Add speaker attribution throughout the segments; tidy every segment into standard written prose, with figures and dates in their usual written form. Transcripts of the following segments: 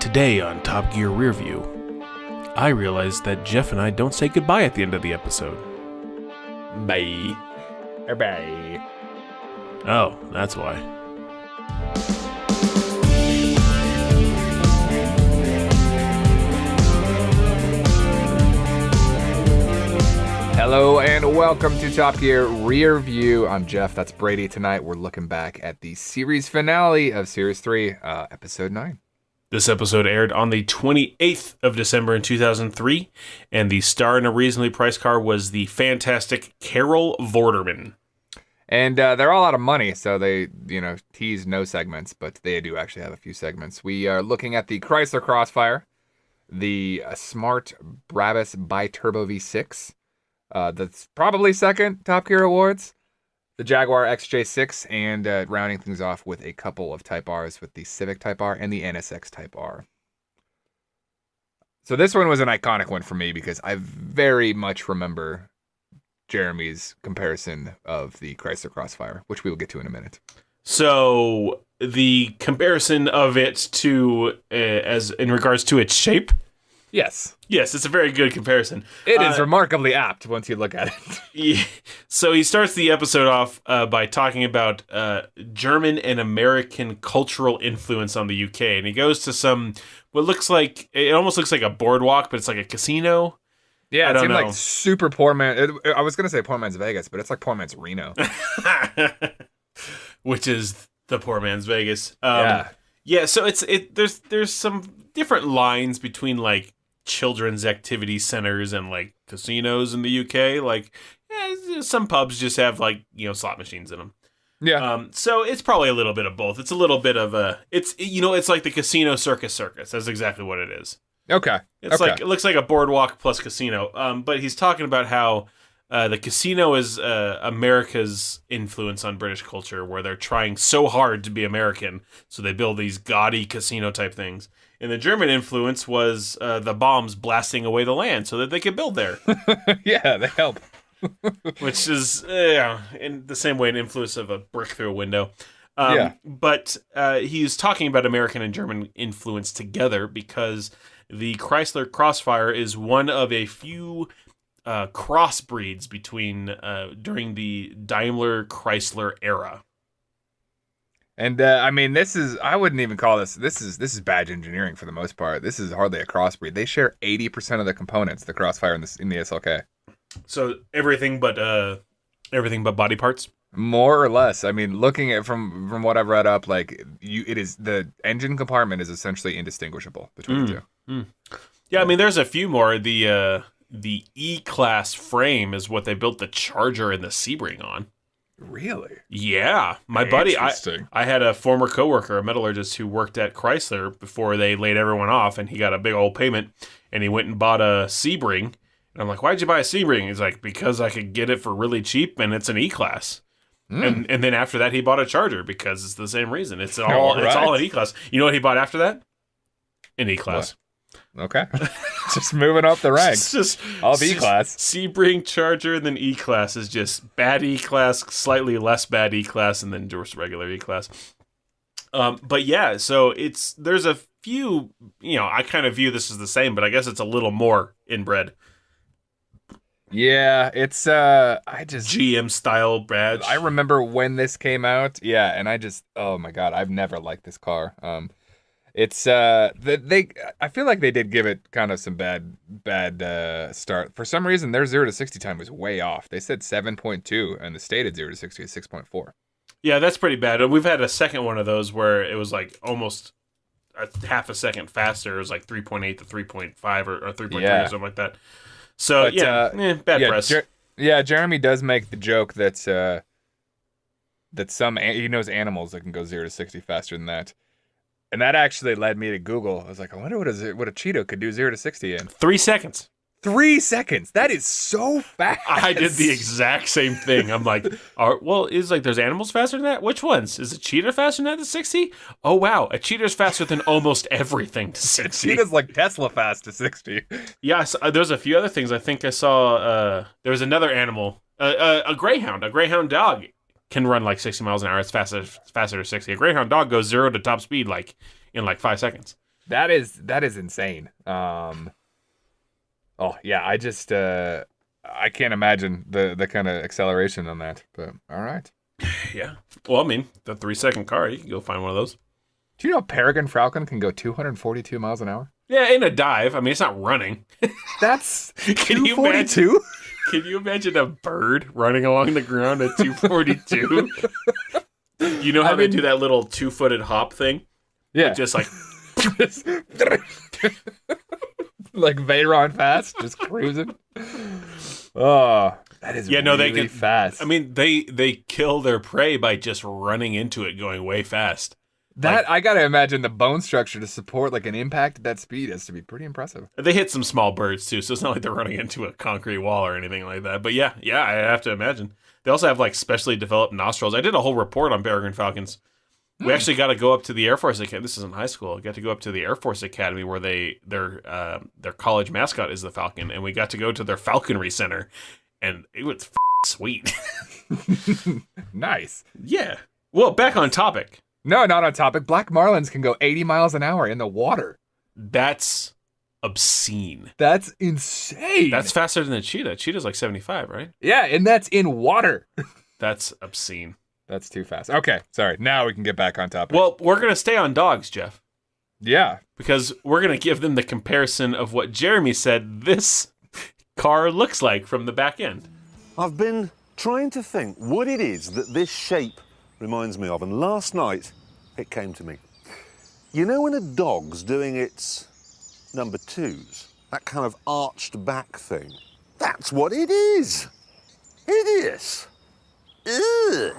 Speaker 1: Today on Top Gear Rearview, I realized that Jeff and I don't say goodbye at the end of the episode. Bye.
Speaker 2: Bye.
Speaker 1: Oh, that's why.
Speaker 2: Hello and welcome to Top Gear Rearview. I'm Jeff, that's Brady. Tonight we're looking back at the series finale of Series 3, Episode 9.
Speaker 1: This episode aired on the 28th of December in 2003, and the star in a reasonably priced car was the fantastic Carol Vorderman.
Speaker 2: And they're all out of money, so they, tease no segments, but they do actually have a few segments. We are looking at the Chrysler Crossfire, the smart Brabus Biturbo V6, that's probably second Top Gear Awards, the Jaguar XJ6, and rounding things off with a couple of Type Rs with the Civic Type R and the NSX Type R. So this one was an iconic one for me because I very much remember Jeremy's comparison of the Chrysler Crossfire, which we will get to in a minute.
Speaker 1: So the comparison of it to, as in regards to its shape?
Speaker 2: Yes,
Speaker 1: it's a very good comparison.
Speaker 2: It is remarkably apt once you look at it.
Speaker 1: Yeah. So he starts the episode off by talking about German and American cultural influence on the UK, and he goes to it almost looks like a boardwalk, but it's like a casino.
Speaker 2: Yeah, it seemed like super poor man. I was gonna say poor man's Vegas, but it's like poor man's Reno,
Speaker 1: which is the poor man's Vegas.
Speaker 2: Yeah.
Speaker 1: So there's some different lines between like children's activity centers and like casinos in the UK. Like, some pubs just have like slot machines in them.
Speaker 2: Yeah.
Speaker 1: So it's probably a little bit of both. It's a little bit of it's like the casino circus. That's exactly what it is.
Speaker 2: Okay.
Speaker 1: Like, it looks like a boardwalk plus casino. But he's talking about how the casino is America's influence on British culture, where they're trying so hard to be American, so they build these gaudy casino type things. And the German influence was the bombs blasting away the land so that they could build there.
Speaker 2: Yeah, they help.
Speaker 1: Which is, in the same way, an influence of a brick through a window. But he's talking about American and German influence together because the Chrysler Crossfire is one of a few crossbreeds between during the Daimler Chrysler era.
Speaker 2: And I wouldn't even call this is badge engineering for the most part. This is hardly a crossbreed. They share 80% of the components, the Crossfire in the SLK.
Speaker 1: So everything but body parts?
Speaker 2: More or less. I mean, looking at from what I've read up, like the engine compartment is essentially indistinguishable between the two.
Speaker 1: Yeah, I mean, there's a few more. The E-Class frame is what they built the Charger and the Sebring on.
Speaker 2: Really?
Speaker 1: Yeah. My buddy, I had a former coworker, a metallurgist, who worked at Chrysler before they laid everyone off, and he got a big old payment, and he went and bought a Sebring. And I'm like, why'd you buy a Sebring? He's like, because I could get it for really cheap, and it's an E-Class. And then after that, he bought a Charger because it's the same reason. It's all an E-Class. You know what he bought after that? An E-Class.
Speaker 2: What? Okay. Just moving up the ranks.
Speaker 1: Just
Speaker 2: of E-Class.
Speaker 1: Sebring, Charger, and then E-Class is just bad E-Class, slightly less bad E-Class, and then just regular E-Class. But yeah, so there's a few, I kind of view this as the same, but I guess it's a little more inbred.
Speaker 2: Yeah, it's
Speaker 1: GM style badge.
Speaker 2: I remember when this came out. Yeah, and oh my god, I've never liked this car. It's I feel like they did give it kind of some bad start. For some reason, their 0 to 60 time was way off. They said 7.2, and the stated 0 to 60 is 6.4.
Speaker 1: Yeah, that's pretty bad. We've had a second one of those where it was like almost a half a second faster. It was like 3.8 to 3.5 or 3.3 or something like that. So bad press.
Speaker 2: Jeremy does make the joke that he knows animals that can go 0 to 60 faster than that. And that actually led me to Google. I was like, I wonder what a Cheeto could do 0 to 60 in
Speaker 1: 3 seconds.
Speaker 2: 3 seconds. That is so fast.
Speaker 1: I did the exact same thing. I'm like, there's animals faster than that? Which ones? Is a cheetah faster than that to 60? Oh, wow. A cheetah's faster than almost everything to 60.
Speaker 2: A cheetah's like Tesla fast to 60.
Speaker 1: Yeah, there's a few other things. I think I saw, there was another animal, a greyhound. A greyhound dog can run like 60 miles an hour. It's faster to 60. A greyhound dog goes 0 to top speed in 5 seconds.
Speaker 2: That is insane. Oh yeah, I just I can't imagine the kind of acceleration on that. But all right.
Speaker 1: Yeah. Well, I mean, the 3-second car, you can go find one of those.
Speaker 2: Do you know Peregrine Falcon can go 242 miles an hour?
Speaker 1: Yeah, in a dive. I mean, it's not running.
Speaker 2: That's
Speaker 1: Can you
Speaker 2: 242?
Speaker 1: Can you imagine a bird running along the ground at 242? You know how they do that little 2-footed hop thing?
Speaker 2: Yeah.
Speaker 1: Just like...
Speaker 2: like Veyron fast, just cruising. Oh, that is really fast.
Speaker 1: I mean, they kill their prey by just running into it, going way fast.
Speaker 2: I gotta imagine the bone structure to support like an impact at that speed has to be pretty impressive.
Speaker 1: They hit some small birds too, so it's not like they're running into a concrete wall or anything like that. But yeah, I have to imagine. They also have like specially developed nostrils. I did a whole report on peregrine falcons. We actually got to go up to the Air Force Academy. This is in high school. We got to go up to the Air Force Academy where their college mascot is the falcon, and we got to go to their falconry center, and it was sweet.
Speaker 2: Nice.
Speaker 1: Yeah. Well, back on topic.
Speaker 2: No, not on topic. Black marlins can go 80 miles an hour in the water.
Speaker 1: That's obscene.
Speaker 2: That's insane.
Speaker 1: That's faster than a cheetah. Cheetah's like 75, right?
Speaker 2: Yeah, and that's in water.
Speaker 1: That's obscene.
Speaker 2: That's too fast. Okay, sorry. Now we can get back on topic.
Speaker 1: Well, we're going to stay on dogs, Jeff.
Speaker 2: Yeah.
Speaker 1: Because we're going to give them the comparison of what Jeremy said this car looks like from the back end.
Speaker 3: I've been trying to think what it is that this shape reminds me of, and last night it came to me. You know when a dog's doing its number twos, that kind of arched back thing? That's what it is. It is. Ugh.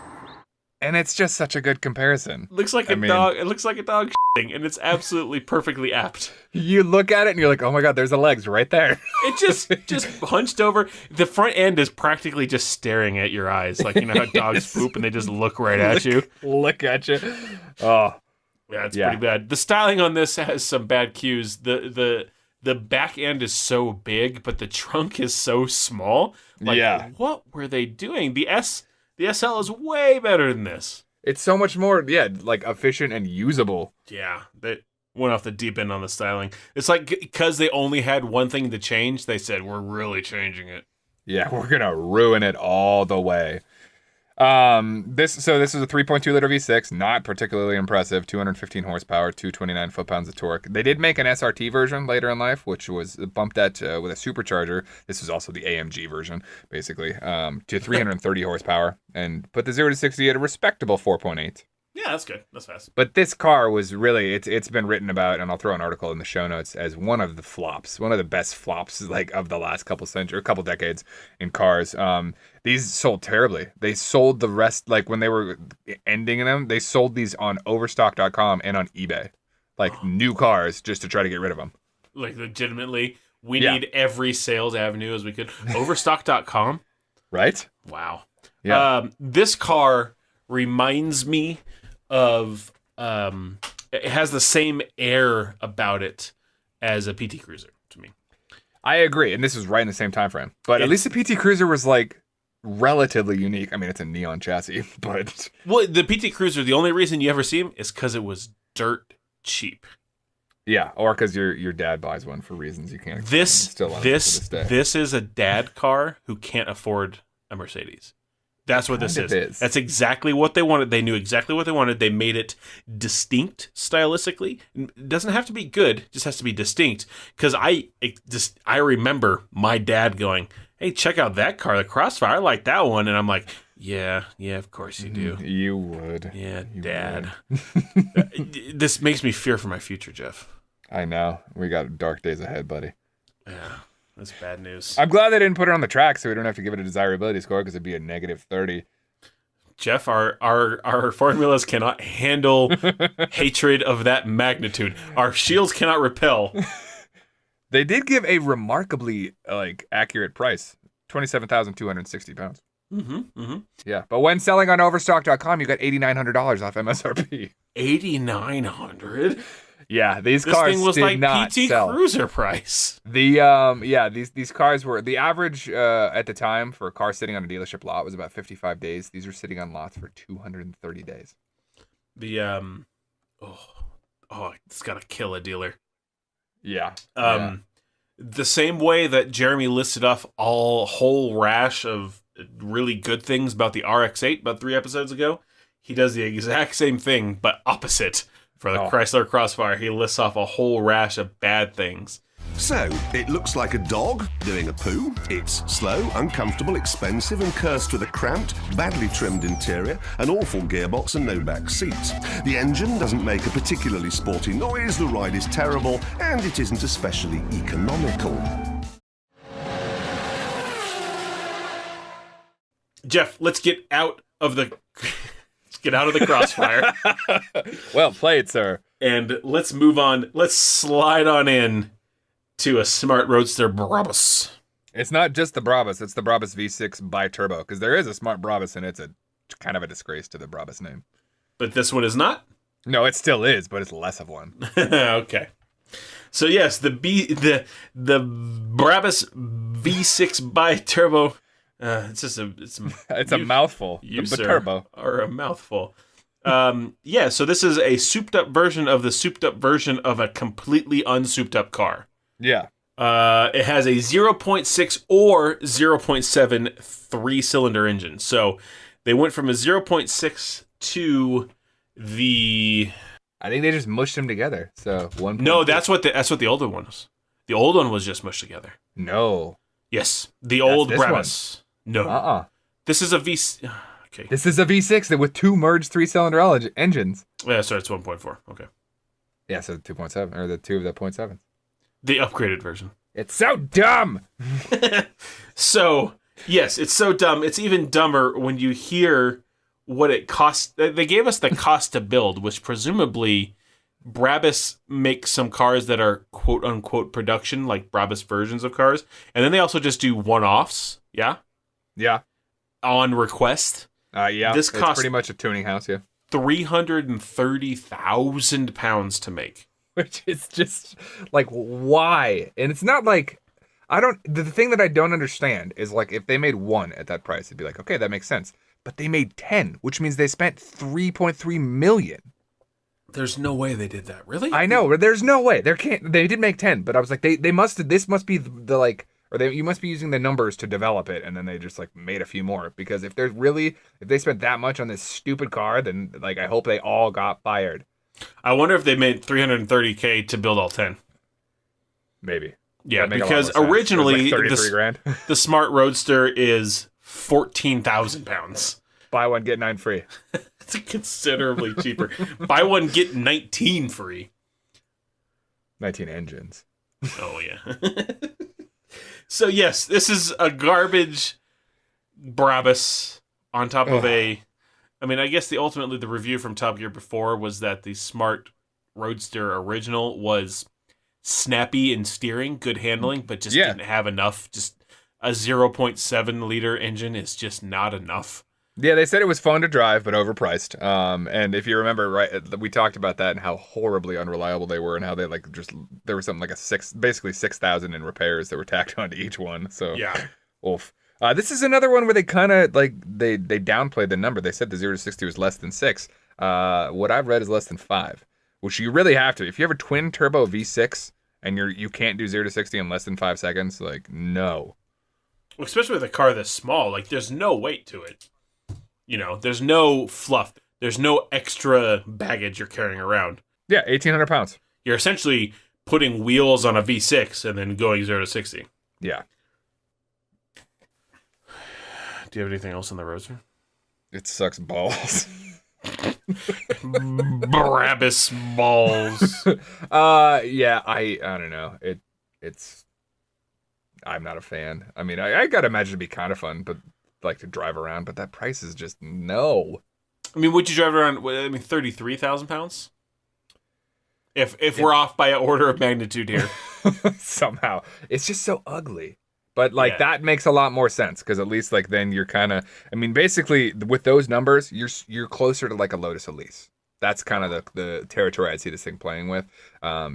Speaker 2: And it's just such a good comparison.
Speaker 1: Looks like dog. It looks like a dog shitting, and it's absolutely perfectly apt.
Speaker 2: You look at it and you're like, oh my God, there's the legs right there.
Speaker 1: It just hunched over. The front end is practically just staring at your eyes. Like, you know how dogs poop and they just look right at you?
Speaker 2: Look at you. Oh.
Speaker 1: Yeah, it's pretty bad. The styling on this has some bad cues. The back end is so big, but the trunk is so small. Like, what were they doing? The SL is way better than this.
Speaker 2: It's so much more, like efficient and usable.
Speaker 1: Yeah, they went off the deep end on the styling. It's like because they only had one thing to change, they said, we're really changing it.
Speaker 2: Yeah, we're going to ruin it all the way. This is a 3.2 liter V6, not particularly impressive, 215 horsepower, 229 foot-pounds of torque. They did make an SRT version later in life, which was bumped at with a supercharger. This was also the AMG version, basically, to 330 horsepower, and put the 0 to 60 at a respectable 4.8.
Speaker 1: Yeah, that's good. That's fast.
Speaker 2: But this car was really, it's been written about, and I'll throw an article in the show notes, as one of the flops, one of the best flops like of the last couple decades in cars. These sold terribly. They sold the rest, like when they were ending them, they sold these on overstock.com and on eBay. Like new cars just to try to get rid of them.
Speaker 1: Like legitimately, we need every sales avenue as we could. Overstock.com?
Speaker 2: Right?
Speaker 1: Wow.
Speaker 2: Yeah.
Speaker 1: This car reminds me of it has the same air about it as a PT Cruiser to me.
Speaker 2: I agree, and this is right in the same time frame. But at least the PT Cruiser was like relatively unique. I mean, it's a neon chassis, but
Speaker 1: the PT Cruiser, the only reason you ever see him is because it was dirt cheap.
Speaker 2: Yeah, or because your dad buys one for reasons you can't explain.
Speaker 1: This is a dad car who can't afford a Mercedes. That's what this is. That's exactly what they wanted. They knew exactly what they wanted. They made it distinct stylistically. It doesn't have to be good. It just has to be distinct. Because I remember my dad going, hey, check out that car, the Crossfire. I like that one. And I'm like, yeah, of course you do.
Speaker 2: You would.
Speaker 1: Yeah, Dad. This makes me fear for my future, Jeff.
Speaker 2: I know. We got dark days ahead, buddy.
Speaker 1: Yeah. That's bad news.
Speaker 2: I'm glad they didn't put it on the track so we don't have to give it a desirability score because it'd be a negative 30.
Speaker 1: Jeff, our formulas cannot handle hatred of that magnitude. Our shields cannot repel.
Speaker 2: They did give a remarkably accurate price, £27,260. Yeah, but when selling on Overstock.com, you got $8,900 off MSRP.
Speaker 1: $8,900?
Speaker 2: Yeah, these cars
Speaker 1: thing was
Speaker 2: did
Speaker 1: like
Speaker 2: not
Speaker 1: PT
Speaker 2: sell.
Speaker 1: Cruiser price.
Speaker 2: These cars were the average at the time for a car sitting on a dealership lot was about 55 days. These are sitting on lots for 230 days.
Speaker 1: oh, it's got to kill a dealer.
Speaker 2: Yeah.
Speaker 1: The same way that Jeremy listed off a whole rash of really good things about the RX-8 about 3 episodes ago, he does the exact same thing, but opposite for the Chrysler Crossfire. He lists off a whole rash of bad things.
Speaker 4: So, it looks like a dog doing a poo. It's slow, uncomfortable, expensive, and cursed with a cramped, badly trimmed interior, an awful gearbox, and no back seats. The engine doesn't make a particularly sporty noise, the ride is terrible, and it isn't especially economical.
Speaker 1: Jeff, let's get out of the Crossfire.
Speaker 2: Well played, sir.
Speaker 1: And let's move on. Let's slide on in to a smart roadster Brabus.
Speaker 2: It's not just the Brabus, it's the Brabus V6 Biturbo, because there is a smart Brabus and it's a kind of a disgrace to the Brabus name.
Speaker 1: But this one is not?
Speaker 2: No, it still is, but it's less of one.
Speaker 1: Okay. So yes, the Brabus V6 Biturbo. It's just
Speaker 2: it's a mouthful.
Speaker 1: You,
Speaker 2: the
Speaker 1: Biturbo are a mouthful. Yeah, so this is a souped up version of the souped up version of a completely unsouped up car.
Speaker 2: Yeah.
Speaker 1: It has a 0.6 or 0.7 3-cylinder engine. So they went from a 0.6 to the...
Speaker 2: I think they just mushed them together. So 1.
Speaker 1: No, that's what the older one was. The old one was just mushed together.
Speaker 2: No.
Speaker 1: Yes, the old
Speaker 2: this
Speaker 1: Brabus.
Speaker 2: One. No.
Speaker 1: This is a V... Okay.
Speaker 2: This is a V6 with 2 merged 3-cylinder engines.
Speaker 1: Yeah, sorry, it's 1.4. Okay.
Speaker 2: Yeah, so 2.7, or the 2 of the 0.7.
Speaker 1: The upgraded version.
Speaker 2: It's so dumb!
Speaker 1: So, yes, it's so dumb. It's even dumber when you hear what it costs. They gave us the cost to build, which presumably Brabus makes some cars that are quote-unquote production, like Brabus versions of cars. And then they also just do one-offs, yeah?
Speaker 2: Yeah.
Speaker 1: On request.
Speaker 2: Yeah,
Speaker 1: this costs
Speaker 2: pretty much a tuning house, yeah.
Speaker 1: £330,000 to make.
Speaker 2: Which is just, like, why? And it's not like, the thing that I don't understand is, like, if they made 1 at that price, it'd be like, okay, that makes sense. But they made 10, which means they spent $3.3 million.
Speaker 1: There's no way they did that. Really?
Speaker 2: I know. There's no way. They did make 10, but I was like, this must be the like, you must be using the numbers to develop it, and then they just, like, made a few more. Because if they spent that much on this stupid car, then, like, I hope they all got fired.
Speaker 1: I wonder if they made $330K to build all 10.
Speaker 2: Maybe.
Speaker 1: Yeah, because originally
Speaker 2: like grand.
Speaker 1: The Smart Roadster is £14,000.
Speaker 2: Buy one, get 9 free.
Speaker 1: It's considerably cheaper. Buy one, get 19 free.
Speaker 2: 19 engines.
Speaker 1: Oh, yeah. So, yes, this is a garbage Brabus on top of a... I mean, I guess ultimately the review from Top Gear before was that the Smart Roadster original was snappy in steering, good handling, but just didn't have enough. Just a 0.7 liter engine is just not enough.
Speaker 2: Yeah, they said it was fun to drive, but overpriced. And if you remember, right, we talked about that and how horribly unreliable they were, and how they there was something like basically 6,000 in repairs that were tacked onto each one. So
Speaker 1: yeah,
Speaker 2: oof. This is another one where they kind of they downplayed the number. They said the 0 to 60 was less than 6. What I've read is less than 5, which you really have to. If you have a twin turbo V6 and you can't do 0 to 60 in less than 5 seconds, like, no.
Speaker 1: Well, especially with a car this small, like, there's no weight to it. You know, there's no fluff. There's no extra baggage you're carrying around.
Speaker 2: Yeah, 1,800 pounds.
Speaker 1: You're essentially putting wheels on a V6 and then going 0 to 60.
Speaker 2: Yeah.
Speaker 1: Do you have anything else on the Roadster?
Speaker 2: It sucks balls.
Speaker 1: Brabus balls.
Speaker 2: Yeah, I don't know. It's I'm not a fan. I mean, I gotta imagine it'd be kind of fun, but like to drive around, but that price is just no.
Speaker 1: I mean, would you drive around? I mean, 33,000 pounds. If we're off by an order of magnitude here,
Speaker 2: somehow it's just so ugly. But like that makes a lot more sense because at least like then you're kind of. I mean, basically with those numbers, you're closer to like a Lotus Elise. That's kind of the territory I'd see this thing playing with.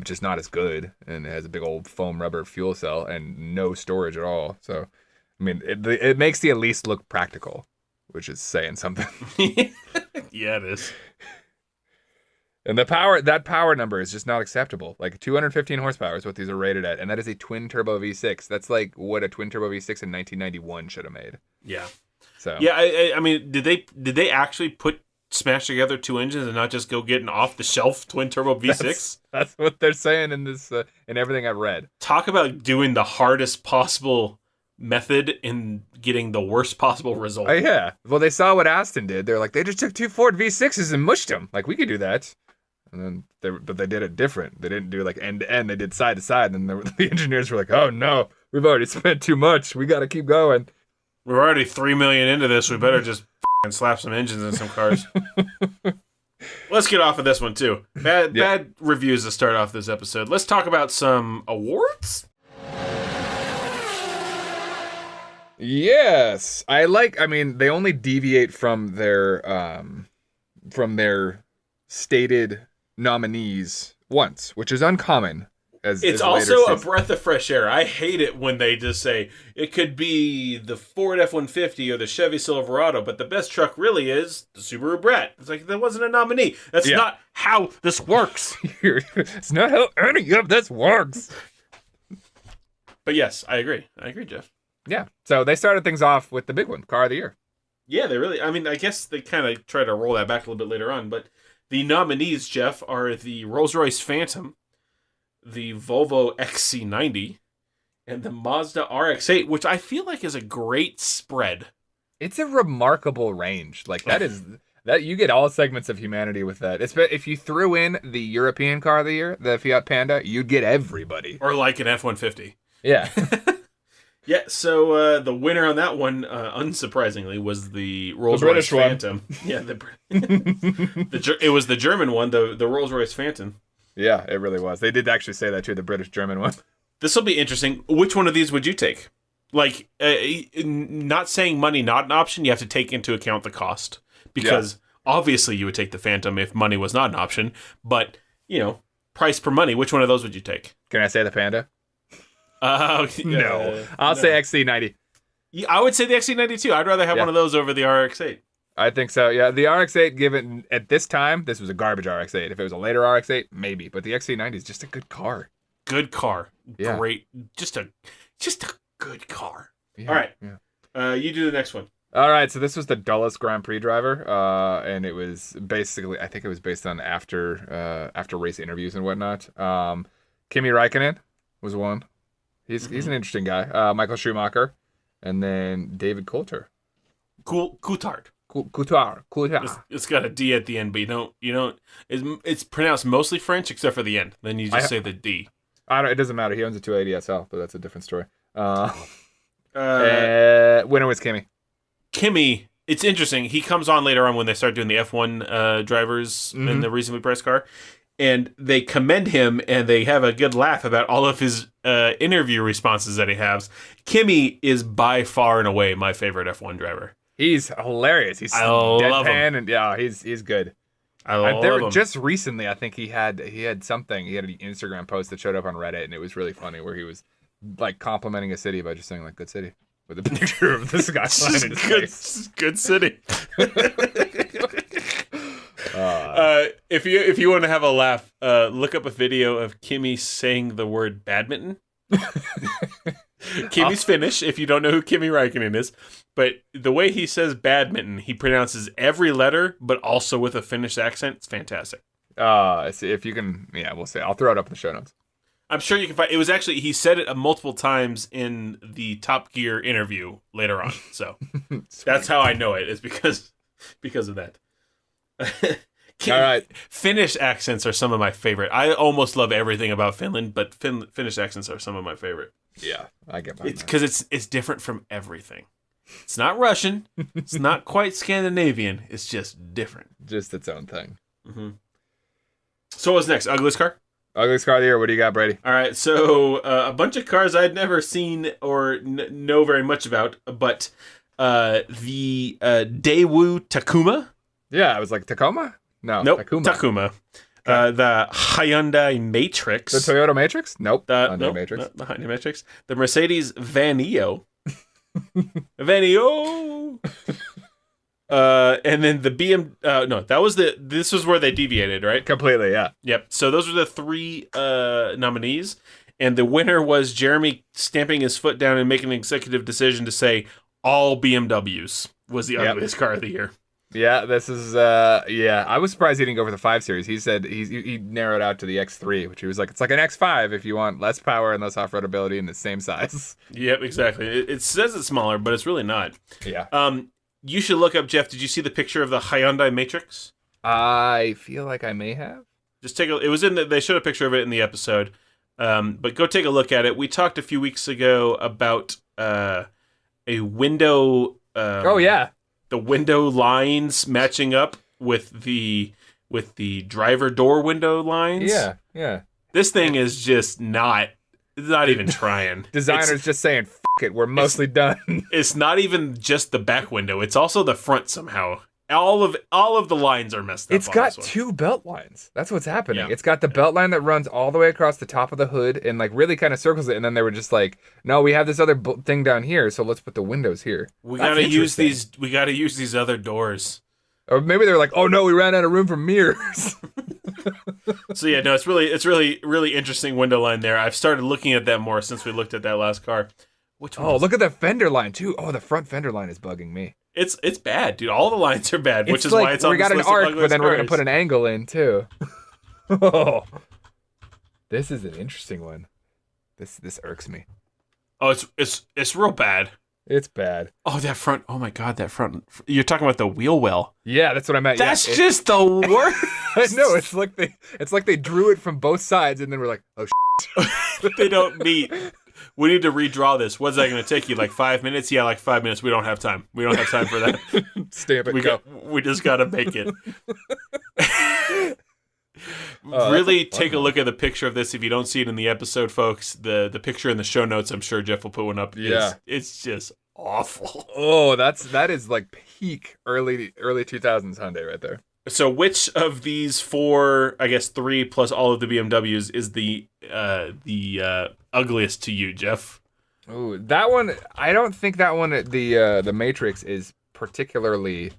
Speaker 2: Just not as good, and it has a big old foam rubber fuel cell and no storage at all. So. I mean, it makes the Elise look practical, which is saying something.
Speaker 1: Yeah, it is.
Speaker 2: And that power number is just not acceptable. Like 215 horsepower is what these are rated at, and that is a twin turbo V6. That's like what a twin turbo V6 in 1991 should have made.
Speaker 1: Yeah.
Speaker 2: So
Speaker 1: yeah, I mean, did they actually smash together two engines and not just go get an off the shelf twin turbo V6?
Speaker 2: That's what they're saying in this in everything I've read.
Speaker 1: Talk about doing the hardest possible method in getting the worst possible result.
Speaker 2: Yeah. Well, they saw what Aston did. They're like, they just took two Ford V6s and mushed them. Like, we could do that. And then they did it different. They didn't do like end to end. They did side to side. And the engineers were like, oh no, we've already spent too much. We got to keep going.
Speaker 1: We're already $3 million into this. We better just slap some engines in some cars. Let's get off of this one too. Bad reviews to start off this episode. Let's talk about some awards.
Speaker 2: Yes, I mean, they only deviate from their stated nominees once, which is uncommon.
Speaker 1: It's also a breath of fresh air. I hate it when they just say it could be the Ford F-150 or the Chevy Silverado, but the best truck really is the Subaru Brat. It's like, that wasn't a nominee. That's not how this works.
Speaker 2: It's not how any of this works.
Speaker 1: But yes, I agree. Jeff.
Speaker 2: Yeah. So they started things off with the big one, Car of the Year.
Speaker 1: Yeah, they really, I mean, I guess they kind of try to roll that back a little bit later on, but the nominees, Jeff, are the Rolls-Royce Phantom, the Volvo XC90, and the Mazda RX-8, which I feel like is a great spread.
Speaker 2: It's a remarkable range. Like, that is, that you get all segments of humanity with that. If you threw in the European Car of the Year, the Fiat Panda, you'd get everybody.
Speaker 1: Or like an F-150.
Speaker 2: Yeah.
Speaker 1: Yeah, so the winner on that one, unsurprisingly, was the Rolls-Royce Phantom. Yeah, it was the German one, the Rolls-Royce Phantom.
Speaker 2: Yeah, it really was. They did actually say that too, the British-German one.
Speaker 1: This will be interesting. Which one of these would you take? Like, not saying money not an option, you have to take into account the cost. Because obviously you would take the Phantom if money was not an option. But, price per money, which one of those would you take?
Speaker 2: Can I say the Panda? No. I'll say XC90.
Speaker 1: Yeah, I would say the XC90 too. I'd rather have one of those over the RX-8.
Speaker 2: I think so, yeah. The RX-8, given at this time, this was a garbage RX-8. If it was a later RX-8, maybe. But the XC90 is just a good car.
Speaker 1: Good car.
Speaker 2: Yeah.
Speaker 1: Great. Just a good car.
Speaker 2: Yeah.
Speaker 1: All right. Yeah. You do the next one.
Speaker 2: All right, so this was the dullest Grand Prix driver, and it was basically, I think it was based on after race interviews and whatnot. Kimi Räikkönen was one. He's an interesting guy. Michael Schumacher, and then David Coulthard.
Speaker 1: Coulthard.
Speaker 2: Coulthard.
Speaker 1: It's got a D at the end, but you don't. It's pronounced mostly French except for the end. Then you just say the D.
Speaker 2: It doesn't matter. He owns a 280 SL, but that's a different story. Winner was Kimi.
Speaker 1: Kimi. It's interesting. He comes on later on when they start doing the F1 drivers in the reasonably priced car. And they commend him, and they have a good laugh about all of his interview responses that he has. Kimi is by far and away my favorite F1 driver.
Speaker 2: He's hilarious. He's deadpan, and he's good.
Speaker 1: I love him.
Speaker 2: Just recently, I think he had something. He had an Instagram post that showed up on Reddit, and it was really funny, where he was like complimenting a city by just saying like "good city" with a picture of the skyline in his face.
Speaker 1: Good city. If you want to have a laugh, look up a video of Kimi saying the word badminton. Kimi's Finnish, if you don't know who Kimi Räikkönen is. But the way he says badminton, he pronounces every letter, but also with a Finnish accent. It's fantastic.
Speaker 2: If you can, we'll see. I'll throw it up in the show notes.
Speaker 1: I'm sure you can find. It was actually, he said it multiple times in the Top Gear interview later on. So that's how I know it, is because of that.
Speaker 2: All right.
Speaker 1: Finnish accents are some of my favorite. I almost love everything about Finland, but Finnish accents are some of my favorite.
Speaker 2: Yeah, I get that.
Speaker 1: It's because it's different from everything. It's not Russian. It's not quite Scandinavian. It's just different.
Speaker 2: Just its own thing.
Speaker 1: Mm-hmm. So what's next? Ugliest car?
Speaker 2: Ugliest car of the year. What do you got, Brady?
Speaker 1: All right. So a bunch of cars I'd never seen or know very much about, but the Daewoo Takuma.
Speaker 2: Yeah, I was like, Tacoma? No,
Speaker 1: nope,
Speaker 2: Takuma.
Speaker 1: Okay. The Hyundai Matrix.
Speaker 2: The Toyota Matrix? Nope.
Speaker 1: Matrix. The Hyundai Matrix. The Mercedes Vaneo. Vaneo. And then the this was where they deviated, right?
Speaker 2: Completely, yeah.
Speaker 1: Yep. So those were the 3 nominees. And the winner was Jeremy stamping his foot down and making an executive decision to say all BMWs was the ugliest car of the year.
Speaker 2: Yeah, this is, I was surprised he didn't go for the 5 Series. He said he narrowed out to the X3, which he was like, it's like an X5 if you want less power and less off-road ability in the same size.
Speaker 1: Yep, exactly. It says it's smaller, but it's really not.
Speaker 2: Yeah.
Speaker 1: You should look up, Jeff, did you see the picture of the Hyundai Matrix?
Speaker 2: I feel like I may have.
Speaker 1: Just they showed a picture of it in the episode. But go take a look at it. We talked a few weeks ago about a window. The window lines matching up with the driver door window lines.
Speaker 2: Yeah.
Speaker 1: This thing is just not even trying.
Speaker 2: Designers just saying, "F it, we're mostly done."
Speaker 1: It's not even just the back window; it's also the front somehow. All of the lines are messed up.
Speaker 2: It's got 2 belt lines. That's what's happening.
Speaker 1: Yeah.
Speaker 2: It's got the belt line that runs all the way across the top of the hood and like really kind of circles it. And then they were just like, "No, we have this other thing down here, so let's put the windows here."
Speaker 1: We gotta use these. We gotta use these other doors.
Speaker 2: Or maybe they're like, "Oh no, we ran out of room for mirrors."
Speaker 1: So yeah, no, it's really interesting window line there. I've started looking at that more since we looked at that last car.
Speaker 2: Which one? Oh, look at the fender line too. Oh, the front fender line is bugging me.
Speaker 1: It's bad, dude. All the lines are bad, which is why it's on
Speaker 2: we got
Speaker 1: this
Speaker 2: an
Speaker 1: list of
Speaker 2: arc,
Speaker 1: ugliest
Speaker 2: but then we're gonna
Speaker 1: cars.
Speaker 2: put an angle in too. Oh, this is an interesting one. This irks me.
Speaker 1: Oh, it's real bad.
Speaker 2: It's bad.
Speaker 1: Oh, that front. Oh my god, that front. You're talking about the wheel well.
Speaker 2: Yeah, that's what I meant.
Speaker 1: That's just the worst.
Speaker 2: I know. It's like they drew it from both sides, and then we're like, oh,
Speaker 1: They don't meet. We need to redraw this. What's that going to take you? Like 5 minutes? Yeah, like 5 minutes. We don't have time. We don't have time for that.
Speaker 2: Stamp it.
Speaker 1: We just got to make it. Really take a look at the picture of this. If you don't see it in the episode, folks, the picture in the show notes, I'm sure Jeff will put one up.
Speaker 2: Yeah.
Speaker 1: It's just awful.
Speaker 2: Oh, that is like peak early 2000s Hyundai right there.
Speaker 1: So which of these 4, I guess 3 plus all of the BMWs is the ugliest to you, Jeff?
Speaker 2: Ooh, that one, I don't think that one, the Matrix is particularly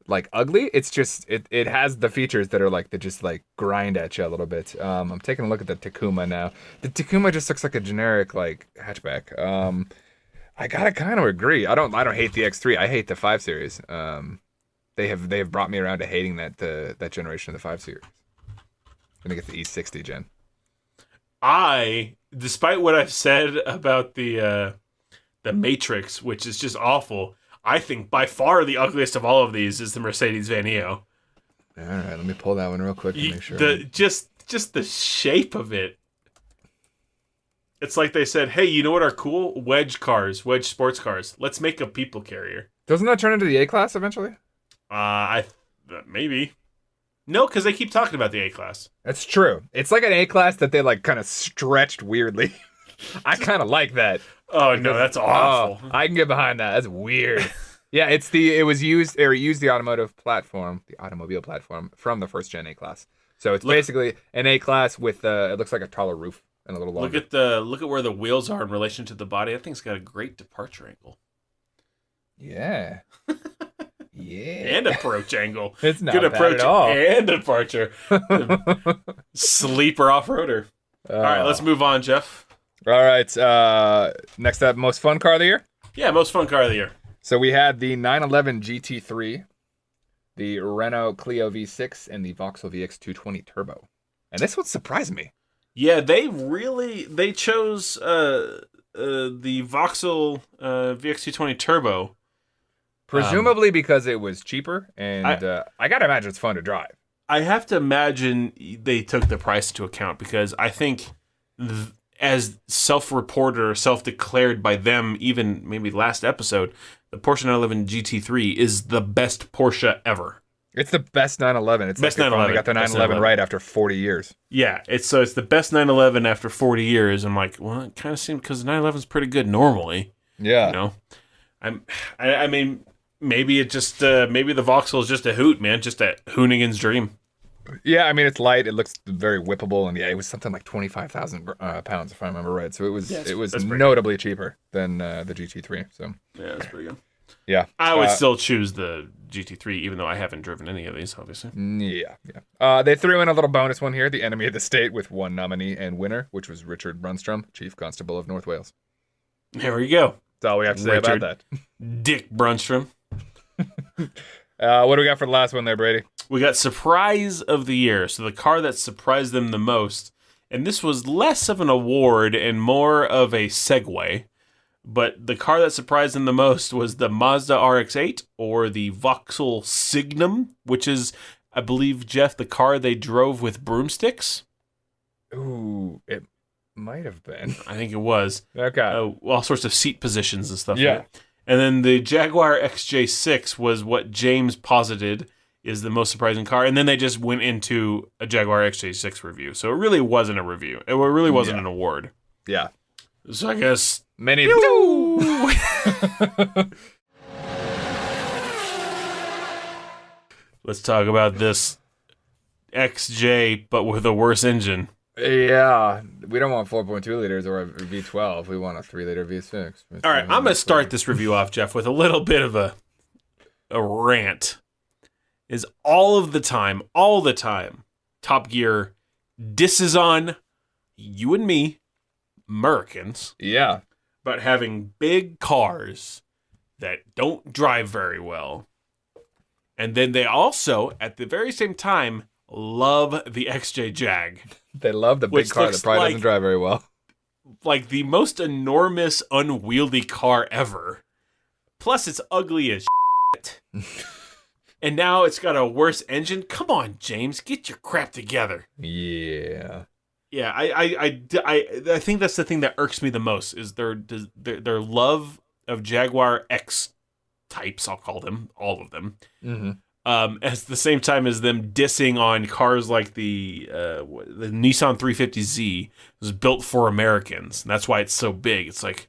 Speaker 2: like ugly. It's just, it has the features that are like, that just like grind at you a little bit. I'm taking a look at the Tacoma now. The Tacoma just looks like a generic like hatchback. I gotta kind of agree. I don't hate the X3. I hate the 5 Series. They have brought me around to hating that generation of the 5 Series. I'm gonna get the E60 gen.
Speaker 1: Despite what I've said about the Matrix, which is just awful, I think by far the ugliest of all of these is the Mercedes Vaneo.
Speaker 2: All right, let me pull that one real quick to make sure.
Speaker 1: Just the shape of it. It's like they said, "Hey, you know what are cool? Wedge sports cars. Let's make a people carrier."
Speaker 2: Doesn't that turn into the A-Class eventually?
Speaker 1: Maybe. No, because they keep talking about the A-Class.
Speaker 2: That's true. It's like an A-Class that they like kind of stretched weirdly. I kind of like that.
Speaker 1: Oh no, that's awful.
Speaker 2: I can get behind that. That's weird. Yeah, it used the automobile platform from the first gen A-Class. So it's basically an A-Class with it looks like a taller roof and a little longer.
Speaker 1: Look at where the wheels are in relation to the body. That thing's got a great departure angle.
Speaker 2: Yeah. Yeah.
Speaker 1: And approach angle.
Speaker 2: It's not
Speaker 1: good
Speaker 2: bad
Speaker 1: approach
Speaker 2: at all.
Speaker 1: and departure. Sleeper off-roader. All right, let's move on, Jeff.
Speaker 2: All right. Next up, most fun car of the year?
Speaker 1: Yeah, most fun car of the year.
Speaker 2: So we had the 911 GT3, the Renault Clio V6, and the Vauxhall VX220 Turbo. And this one surprised me.
Speaker 1: Yeah, they chose the Vauxhall VX220 Turbo.
Speaker 2: Presumably because it was cheaper, and I gotta imagine it's fun to drive.
Speaker 1: I have to imagine they took the price into account because I think, as self-reported or self-declared by them, even maybe last episode, the Porsche 911 GT3 is the best Porsche ever.
Speaker 2: It's the best 911. It's
Speaker 1: best
Speaker 2: like
Speaker 1: 911.
Speaker 2: They got the 911 right after 40 years.
Speaker 1: Yeah, it's the best 911 after 40 years. I'm like, well, it kind of seems because the 911 is pretty good normally.
Speaker 2: Yeah,
Speaker 1: you know, I mean. Maybe it just maybe the Vauxhall is just a hoot, man, just a Hoonigan's dream.
Speaker 2: Yeah, I mean it's light, it looks very whippable, and yeah, it was something like 25,000 pounds if I remember right. So it was notably cheaper than the GT3. So
Speaker 1: yeah, that's pretty good.
Speaker 2: Yeah.
Speaker 1: I would still choose the GT3, even though I haven't driven any of these, obviously.
Speaker 2: Yeah. They threw in a little bonus one here, the Enemy of the State, with one nominee and winner, which was Richard Brunstrom, Chief Constable of North Wales.
Speaker 1: There we go.
Speaker 2: That's all we have to say about that.
Speaker 1: Dick Brunstrom.
Speaker 2: What do we got for the last one there, Brady?
Speaker 1: We got Surprise of the Year. So the car that surprised them the most. And this was less of an award and more of a segue. But the car that surprised them the most was the Mazda RX-8 or the Vauxhall Signum, which is, I believe, Jeff, the car they drove with broomsticks.
Speaker 2: Ooh, it might have been.
Speaker 1: I think it was.
Speaker 2: Okay.
Speaker 1: All sorts of seat positions and stuff.
Speaker 2: Yeah.
Speaker 1: And then the Jaguar XJ6 was what James posited is the most surprising car. And then they just went into a Jaguar XJ6 review. So it really wasn't a review. It really wasn't an award.
Speaker 2: Yeah.
Speaker 1: So I guess...
Speaker 2: Many...
Speaker 1: Let's talk about this XJ, but with a worse engine.
Speaker 2: Yeah. We don't want 4.2 liters or a V12. We want a 3-liter V6.
Speaker 1: All right, I'm going to start this review off, Jeff, with a little bit of a rant. Is all the time, Top Gear disses on you and me, Americans.
Speaker 2: Yeah.
Speaker 1: About having big cars that don't drive very well. And then they also, at the very same time, love the XJ Jag.
Speaker 2: They love the big car that probably doesn't drive very well.
Speaker 1: Like the most enormous, unwieldy car ever. Plus, it's ugly as shit. And now it's got a worse engine. Come on, James, get your crap together.
Speaker 2: Yeah.
Speaker 1: Yeah, I think that's the thing that irks me the most is their love of Jaguar X types. I'll call them all of them.
Speaker 2: Mm-hmm.
Speaker 1: At the same time as them dissing on cars like the Nissan 350Z was built for Americans, and that's why it's so big. It's like,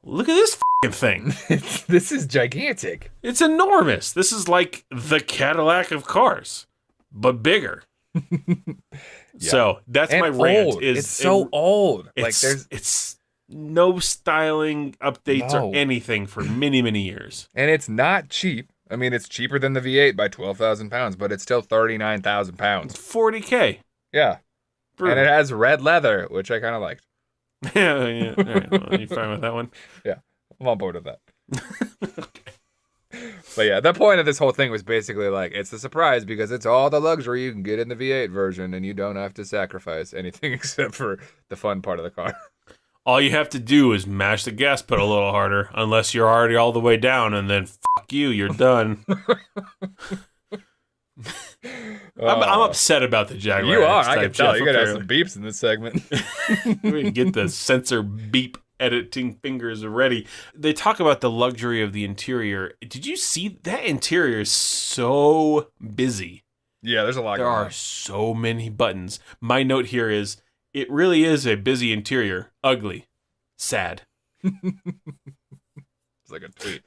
Speaker 1: look at this thing.
Speaker 2: This is gigantic.
Speaker 1: It's enormous. This is like the Cadillac of cars, but bigger. Yeah. So that's
Speaker 2: and
Speaker 1: my rant.
Speaker 2: Old. It's so old.
Speaker 1: It's no styling updates or anything for many, many years.
Speaker 2: And it's not cheap. I mean, it's cheaper than the V8 by 12,000 pounds, but it's still 39,000 pounds.
Speaker 1: $40K.
Speaker 2: Yeah.
Speaker 1: Brutal.
Speaker 2: And it has red leather, which I kind of liked.
Speaker 1: Yeah. All right. Well, you fine with that one?
Speaker 2: Yeah. I'm on board with that. Okay. But yeah, the point of this whole thing was basically like, it's a surprise because it's all the luxury you can get in the V8 version and you don't have to sacrifice anything except for the fun part of the car.
Speaker 1: All you have to do is mash the gas pedal a little harder, unless you're already all the way down, and then fuck you, you're done. I'm upset about the Jaguar.
Speaker 2: You are. I can tell. You're going to have some beeps in this segment.
Speaker 1: We can get the sensor beep editing fingers ready. They talk about the luxury of the interior. Did you see that interior is so busy?
Speaker 2: Yeah, there's a lot
Speaker 1: going on. There are so many buttons. My note here is, it really is a busy interior. Ugly. Sad.
Speaker 2: It's like a tweet.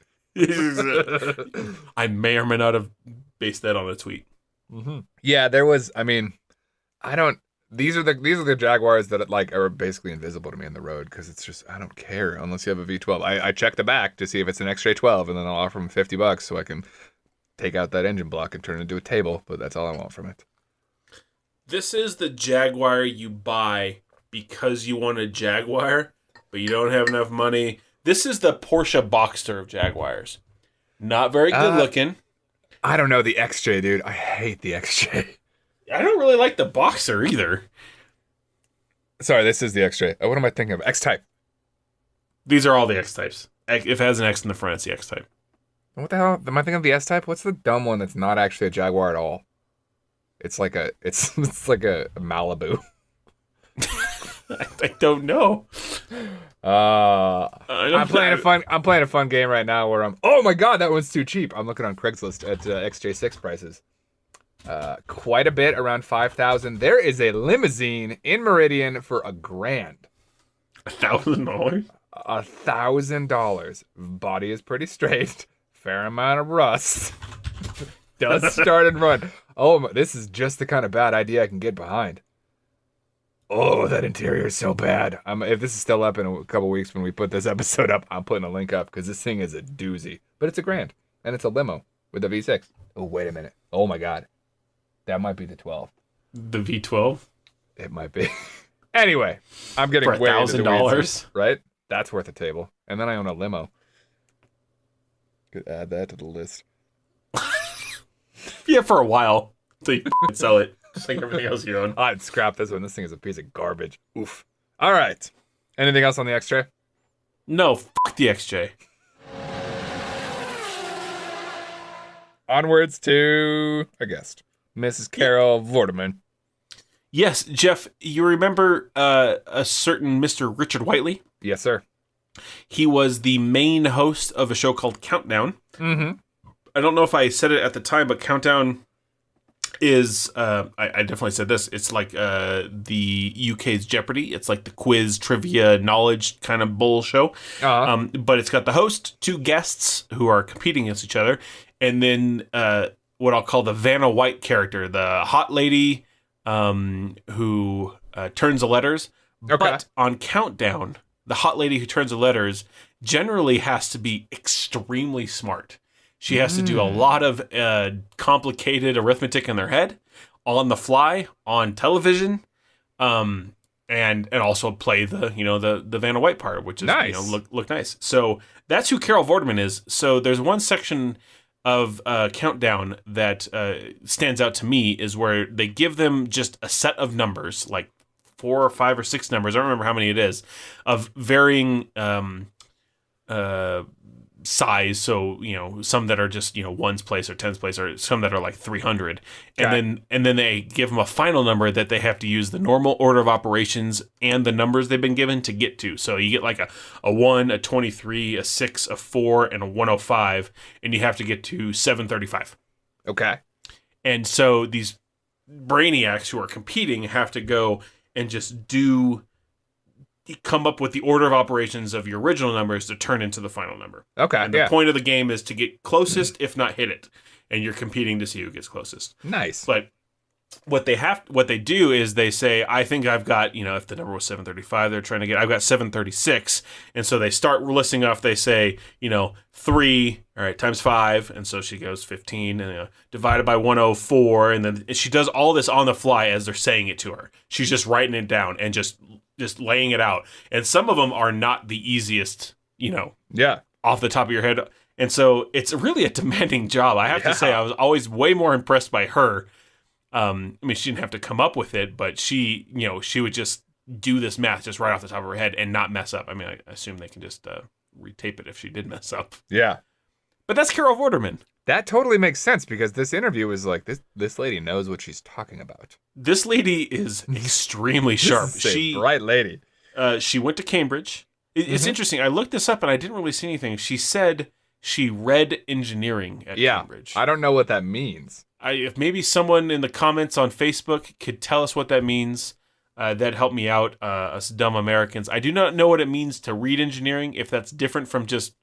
Speaker 1: I may or may not have based that on a tweet.
Speaker 2: Mm-hmm. Yeah, there was, I mean, these are the Jaguars that like are basically invisible to me on the road because it's just, I don't care unless you have a V12. I check the back to see if it's an XJ12 and then I'll offer them $50 so I can take out that engine block and turn it into a table, but that's all I want from it.
Speaker 1: This is the Jaguar you buy because you want a Jaguar, but you don't have enough money. This is the Porsche Boxster of Jaguars. Not very good looking.
Speaker 2: I don't know the XJ, dude. I hate the XJ.
Speaker 1: I don't really like the Boxster either.
Speaker 2: Sorry, this is the XJ. What am I thinking of? X-Type.
Speaker 1: These are all the X-Types. If it has an X in the front, it's the X-Type.
Speaker 2: What the hell? Am I thinking of the S-Type? What's the dumb one that's not actually a Jaguar at all? It's like a Malibu.
Speaker 1: I don't know.
Speaker 2: I'm playing a fun game right now where oh my god, that one's too cheap. I'm looking on Craigslist at XJ6 prices. Quite a bit, around 5,000. There is a limousine in Meridian for $1,000.
Speaker 1: $1,000?
Speaker 2: $1,000. Body is pretty straight. Fair amount of rust. Does start and run. Oh, this is just the kind of bad idea I can get behind. Oh, that interior is so bad. If this is still up in a couple weeks when we put this episode up, I'm putting a link up because this thing is a doozy. But it's $1,000 and it's a limo with a V6. Oh, wait a minute. Oh my God. That might be the 12.
Speaker 1: The V12?
Speaker 2: It might be. Anyway, I'm getting
Speaker 1: for
Speaker 2: way into the
Speaker 1: $1,000,
Speaker 2: weeds, right? That's worth a table. And then I own a limo. Could add that to the list.
Speaker 1: Yeah, for a while. So you can sell it. Just like everything else you own.
Speaker 2: I'd scrap this one. This thing is a piece of garbage. Oof. All right. Anything else on the XJ?
Speaker 1: No, fuck the XJ.
Speaker 2: Onwards to a guest, Mrs. Carol Vorderman.
Speaker 1: Yes, Jeff, you remember a certain Mr. Richard Whiteley?
Speaker 2: Yes, sir.
Speaker 1: He was the main host of a show called Countdown.
Speaker 2: Mm-hmm.
Speaker 1: I don't know if I said it at the time, but Countdown is, I definitely said this, it's like the UK's Jeopardy. It's like the quiz, trivia, knowledge kind of bull show.
Speaker 2: Uh-huh.
Speaker 1: But it's got the host, 2 guests who are competing against each other, and then what I'll call the Vanna White character, the hot lady who turns the letters.
Speaker 2: Okay.
Speaker 1: But on Countdown, the hot lady who turns the letters generally has to be extremely smart. She has to do a lot of complicated arithmetic in their head, on the fly, on television, and also play the Vanna White part, which is
Speaker 2: nice.
Speaker 1: Look nice. So that's who Carol Vorderman is. So there's one section of Countdown that stands out to me is where they give them just a set of numbers, like 4 or 5 or 6 numbers. I don't remember how many it is, of varying size. So some that are just ones place or tens place, or some that are like 300, and then they give them a final number that they have to use the normal order of operations and the numbers they've been given to get to. So you get like a 1, a 23, a 6, a 4, and a 105, and you have to get to 735.
Speaker 2: Okay.
Speaker 1: And so these brainiacs who are competing have to go and just come up with the order of operations of your original numbers to turn into the final number.
Speaker 2: Okay.
Speaker 1: And the point of the game is to get closest, if not hit it. And you're competing to see who gets closest.
Speaker 2: Nice.
Speaker 1: But what they do is they say, I think I've got, if the number was 735, they're trying to get, I've got 736. And so they start listing off, they say, 3, all right, times 5. And so she goes 15, and divided by 104. And then she does all this on the fly as they're saying it to her. She's just writing it down and just laying it out. And some of them are not the easiest, off the top of your head. And so it's really a demanding job. I have to say, I was always way more impressed by her. She didn't have to come up with it, but she would just do this math just right off the top of her head and not mess up. I assume they can just retape it if she did mess up.
Speaker 2: Yeah.
Speaker 1: But that's Carol Vorderman.
Speaker 2: That totally makes sense because this interview is like, this lady knows what she's talking about.
Speaker 1: This lady is extremely sharp.
Speaker 2: This is a bright lady.
Speaker 1: She went to Cambridge. It's interesting. I looked this up and I didn't really see anything. She said she read engineering at Cambridge.
Speaker 2: I don't know what that means.
Speaker 1: If maybe someone in the comments on Facebook could tell us what that means, that'd help me out, us dumb Americans. I do not know what it means to read engineering, if that's different from just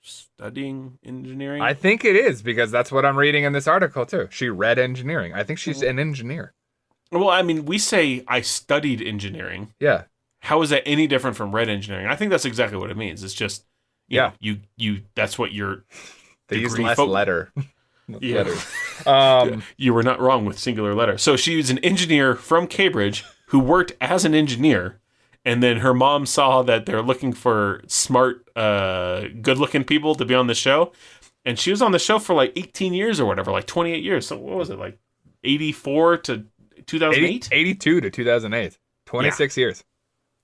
Speaker 1: studying engineering.
Speaker 2: I think it is, because that's what I'm reading in this article too. She read engineering. I think she's an engineer.
Speaker 1: Well, we say I studied engineering.
Speaker 2: Yeah.
Speaker 1: How is that any different from read engineering? I think that's exactly what it means. It's just, you that's what your
Speaker 2: they use less letter.
Speaker 1: Yeah. You were not wrong with singular letter. So she was an engineer from Cambridge who worked as an engineer, and then her mom saw that they're looking for smart, good-looking people to be on the show, and she was on the show for like 18 years or whatever, like 28 years. So what was it, like 84 to 2008?
Speaker 2: 82 to 2008. 26 years.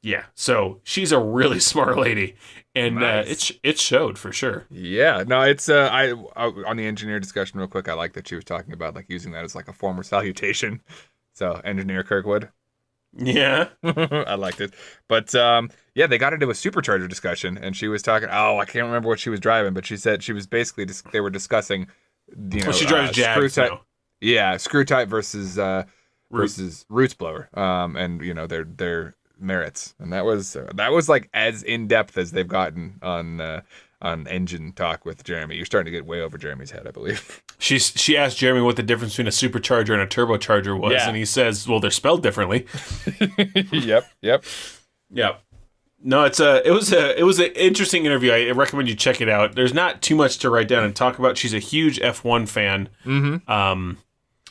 Speaker 1: Yeah, so she's a really smart lady, and
Speaker 2: nice.
Speaker 1: It showed for sure.
Speaker 2: Yeah, no, it's I on the engineer discussion real quick. I like that she was talking about like using that as like a form of salutation. So engineer Kirkwood.
Speaker 1: Yeah,
Speaker 2: I liked it. But they got into a supercharger discussion, and she was talking. Oh, I can't remember what she was driving, but she said she was basically they were discussing.
Speaker 1: She drives Jags now.
Speaker 2: Yeah, screw type versus roots blower. And their merits, and that was like as in depth as they've gotten on on engine talk with Jeremy. You're starting to get way over Jeremy's head, I believe.
Speaker 1: She asked Jeremy what the difference between a supercharger and a turbocharger was, and he says, well, they're spelled differently.
Speaker 2: Yep.
Speaker 1: Yeah. No, it was an interesting interview. I recommend you check it out. There's not too much to write down and talk about. She's a huge F1 fan.
Speaker 2: Mm-hmm.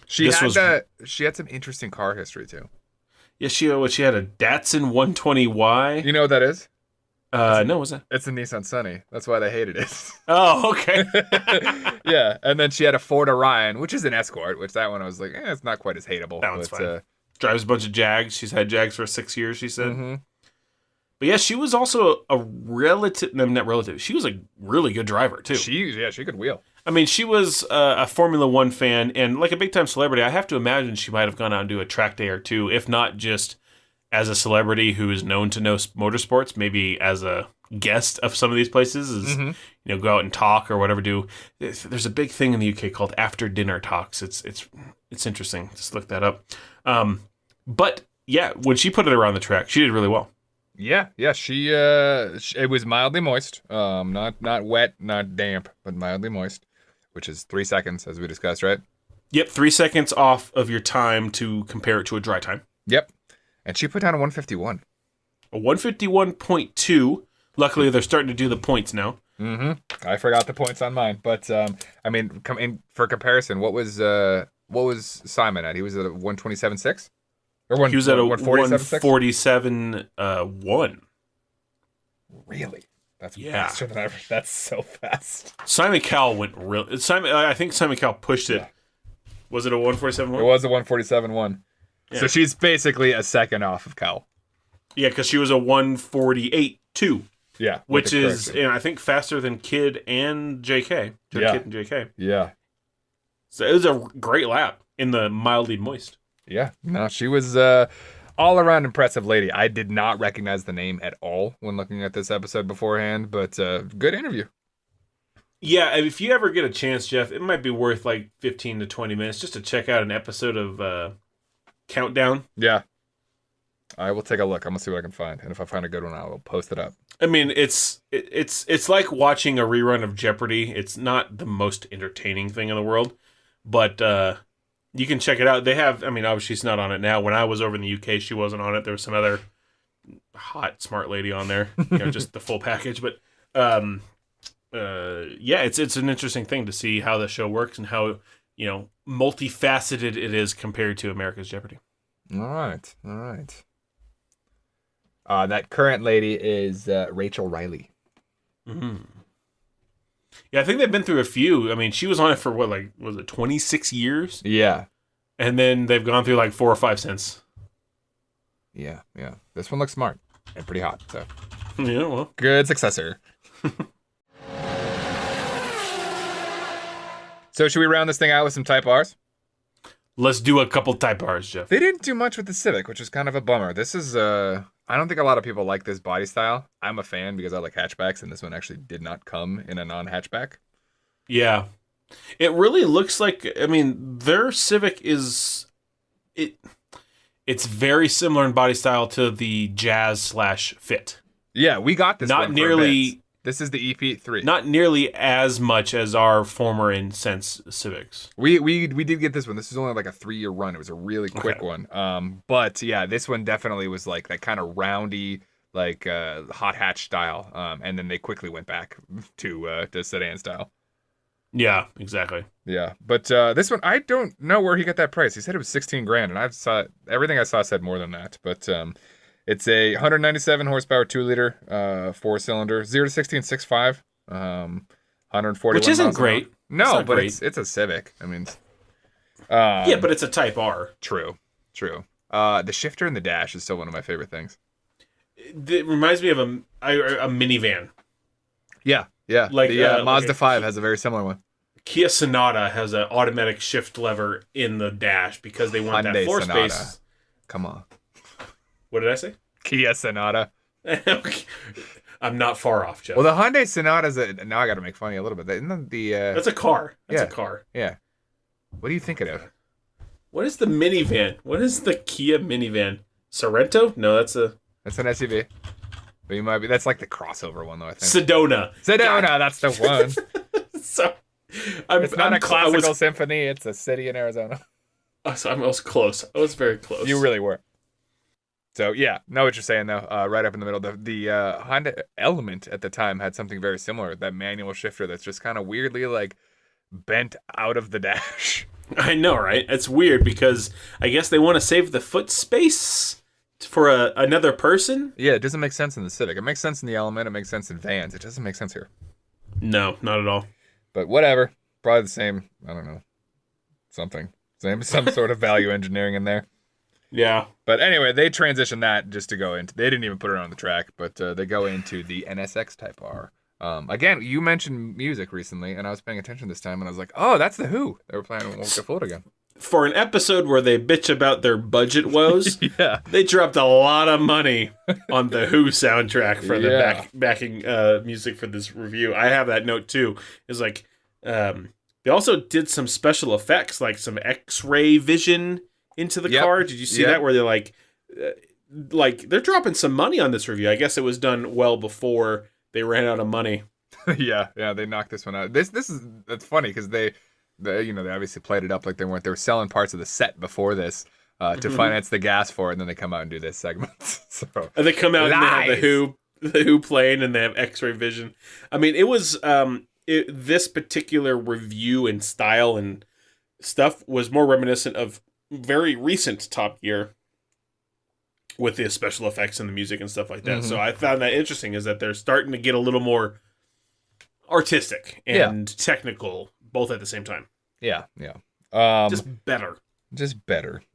Speaker 2: She had some interesting car history too.
Speaker 1: Yeah, she had a Datsun 120Y.
Speaker 2: You know what that is?
Speaker 1: No, what's that?
Speaker 2: It's a Nissan Sunny. That's why they hated it.
Speaker 1: Oh, okay.
Speaker 2: Yeah, and then she had a Ford Orion, which is an Escort, which that one I was like, it's not quite as hateable.
Speaker 1: That one's fine. Drives a bunch of Jags. She's had Jags for 6 years, she said.
Speaker 2: Mm-hmm.
Speaker 1: But yeah, she was also not relative. She was a really good driver, too.
Speaker 2: She could wheel.
Speaker 1: I mean, she was a Formula One fan, and like a big-time celebrity, I have to imagine she might have gone out and do a track day or two, if not just as a celebrity who is known to know motorsports, maybe as a guest of some of these places, go out and talk or whatever. There's a big thing in the UK called after-dinner talks. It's interesting. Just look that up. But yeah, when she put it around the track, she did really well.
Speaker 2: Yeah. She it was mildly moist, not wet, not damp, but mildly moist, which is 3 seconds, as we discussed, right?
Speaker 1: Yep, 3 seconds off of your time to compare it to a dry time.
Speaker 2: Yep, and she put down a 151.
Speaker 1: A 151.2. Luckily, they're starting to do the points now.
Speaker 2: Mm-hmm. I forgot the points on mine, but I mean, for comparison, what was Simon at? He was at a 127.6.
Speaker 1: He was at a 147.1.
Speaker 2: Really? That's faster than ever. That's so fast.
Speaker 1: Simon Cowell went real. I think Simon Cowell pushed it. Yeah. Was it a 147.1?
Speaker 2: It was a 147.1. Yeah. So she's basically a second off of Cowell.
Speaker 1: Yeah, because she was a 148.2.
Speaker 2: Yeah,
Speaker 1: which is, I think, faster than Kid and JK. Kid and JK.
Speaker 2: Yeah.
Speaker 1: So it was a great lap in the mildly moist.
Speaker 2: Yeah, no, she was all around impressive lady. I did not recognize the name at all when looking at this episode beforehand, but good interview.
Speaker 1: Yeah, if you ever get a chance, Jeff, it might be worth like 15 to 20 minutes just to check out an episode of Countdown.
Speaker 2: Yeah, I will take a look. I'm gonna see what I can find, and if I find a good one, I will post it up.
Speaker 1: I mean, it's like watching a rerun of Jeopardy. It's not the most entertaining thing in the world, but you can check it out. They have, obviously she's not on it now. When I was over in the UK, she wasn't on it. There was some other hot, smart lady on there, just the full package. But it's an interesting thing to see how the show works and how, multifaceted it is compared to America's Jeopardy.
Speaker 2: All right. That current lady is Rachel Riley.
Speaker 1: Mm-hmm. Yeah, I think they've been through a few. She was on it for was it 26 years?
Speaker 2: Yeah.
Speaker 1: And then they've gone through 4 or 5 since.
Speaker 2: Yeah. This one looks smart and pretty hot, so.
Speaker 1: Yeah, well.
Speaker 2: Good successor. So should we round this thing out with some Type Rs?
Speaker 1: Let's do a couple Type Rs, Jeff.
Speaker 2: They didn't do much with the Civic, which is kind of a bummer. This is, I don't think a lot of people like this body style. I'm a fan because I like hatchbacks, and this one actually did not come in a non-hatchback.
Speaker 1: Yeah. It really looks like, their Civic is, it's very similar in body style to the Jazz/Fit.
Speaker 2: Yeah, we got this
Speaker 1: not
Speaker 2: one
Speaker 1: nearly.
Speaker 2: This is the EP3.
Speaker 1: Not nearly as much as our former in sense Civics.
Speaker 2: We did get this one. This is only like a 3-year run. It was a really quick one. But yeah, this one definitely was like that kind of roundy, hot hatch style. And then they quickly went back to sedan style.
Speaker 1: Yeah, exactly.
Speaker 2: Yeah, but this one, I don't know where he got that price. He said it was $16,000, and everything I saw said more than that. But it's a 197 horsepower 2-liter 4-cylinder, 0 to 60 in 6.5, 141.
Speaker 1: Which isn't great.
Speaker 2: No, but it's a Civic.
Speaker 1: Yeah, but it's a Type R.
Speaker 2: True. The shifter and the dash is still one of my favorite things.
Speaker 1: It reminds me of a minivan.
Speaker 2: Yeah. The Mazda 5 has a very similar one.
Speaker 1: Kia Sonata has an automatic shift lever in the dash because they want
Speaker 2: Hyundai
Speaker 1: that floor
Speaker 2: Sonata.
Speaker 1: space.
Speaker 2: Come on.
Speaker 1: What did I say?
Speaker 2: Kia Sonata.
Speaker 1: I'm not far off, Jeff.
Speaker 2: Well, the Hyundai Sonata now I got to make fun of you a little bit.
Speaker 1: That's a car. That's a car.
Speaker 2: Yeah. What are you thinking of?
Speaker 1: What is the minivan? What is the Kia minivan? Sorrento? No, that's
Speaker 2: an SUV. But you might be. That's like the crossover one, though. I think
Speaker 1: Sedona.
Speaker 2: That's the one.
Speaker 1: So
Speaker 2: it's not a classical symphony. It's a city in Arizona.
Speaker 1: So I was close. I was very close.
Speaker 2: You really were. So yeah, know what you're saying though. Right up in the middle. The Honda Element at the time had something very similar. That manual shifter that's just kind of weirdly like bent out of the dash.
Speaker 1: I know, right? It's weird because I guess they want to save the foot space for another person.
Speaker 2: Yeah, it doesn't make sense in the Civic. It makes sense in the Element. It makes sense in vans. It doesn't make sense here.
Speaker 1: No, not at all.
Speaker 2: But whatever. Probably the same. I don't know. Something. Some sort of value engineering in there.
Speaker 1: Yeah.
Speaker 2: But anyway, they transitioned that just to go into. They didn't even put it on the track, but they go into the NSX Type R. Again, you mentioned music recently, and I was paying attention this time, and I was like, "Oh, that's the Who." They were playing "Won't Get Fooled Again."
Speaker 1: For an episode where they bitch about their budget woes,
Speaker 2: yeah,
Speaker 1: they dropped a lot of money on the Who soundtrack for the backing music for this review. I have that note too. It's like they also did some special effects, like some X-ray vision into the car. Did you see that? Where they're like they're dropping some money on this review. I guess it was done well before they ran out of money.
Speaker 2: yeah, they knocked this one out. That's funny because they obviously played it up like they were selling parts of the set before this to finance the gas for it, and then they come out and do this segment. So
Speaker 1: and they come out and they have the Who playing, and they have X-ray vision. I mean, it was this particular review and style and stuff was more reminiscent of very recent Top Gear with the special effects and the music and stuff like that. Mm-hmm. So I found that interesting is that they're starting to get a little more artistic and technical both at the same time.
Speaker 2: Yeah.
Speaker 1: Just better.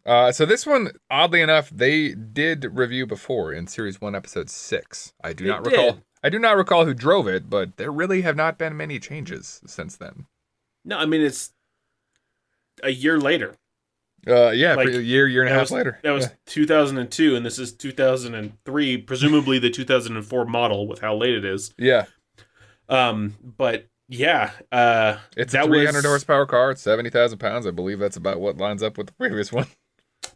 Speaker 2: So this one, oddly enough, they did review before in Series 1, Episode 6. I do not recall who drove it, but there really have not been many changes since then.
Speaker 1: No, I mean, it's a year later.
Speaker 2: A year and a half later.
Speaker 1: That was 2002, and this is 2003, presumably the 2004 model with how late it is.
Speaker 2: Yeah.
Speaker 1: But yeah,
Speaker 2: it's a 300 horsepower car. It's 70,000 pounds. I believe that's about what lines up with the previous one.